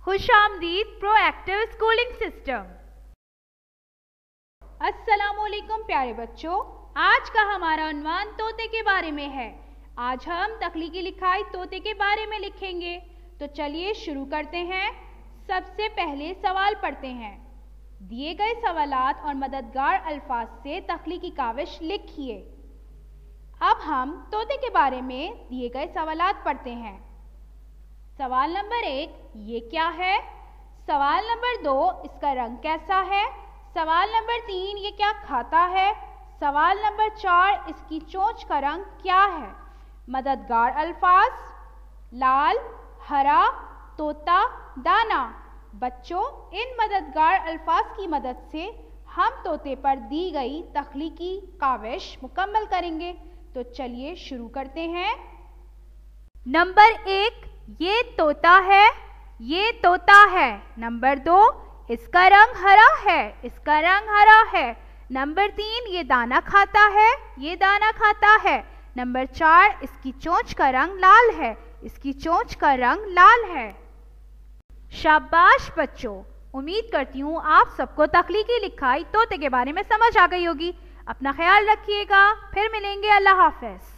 खुशामदीद proactive schooling system. अस्सलामुअलैकुम प्यारे बच्चों, आज का हमारा उन्वान तोते के बारे में है। आज हम तख्लीकी लिखाई तोते के बारे में लिखेंगे। तो चलिए शुरू करते हैं। सबसे पहले सवाल पढ़ते हैं। दिए गए सवालात और मददगार अल्फाज से तख्लीकी काविश लिखिए। अब हम तोते के बारे में दिए गए सवालात पढ़ते हैं। सवाल नंबर 1, ये क्या है? सवाल नंबर 2, इसका रंग कैसा है? सवाल नंबर 3, ये क्या खाता है? सवाल नंबर 4, इसकी चोंच का रंग क्या है? मददगार अल्फाज: लाल, हरा, तोता, दाना। बच्चों, इन मददगार अल्फाज की मदद से हम तोते पर दी गई तख्लीकी काविश मुकम्मल करेंगे। तो चलिए शुरू करते हैं। नंबर 1, ये तोता है, ये तोता है। नंबर 2, इसका रंग हरा है, इसका रंग हरा है। नंबर 3, ये दाना खाता है, ये दाना खाता है। नंबर 4, इसकी चोंच का रंग लाल है, इसकी चोंच का रंग लाल है। शाबाश बच्चों, उम्मीद करती हूँ आप सबको तख्लीकी लिखाई तोते के बारे में समझ आ गई होगी। अपना ख्याल रखिएगा, फिर मिलेंगे। अल्लाह हाफ़िज़।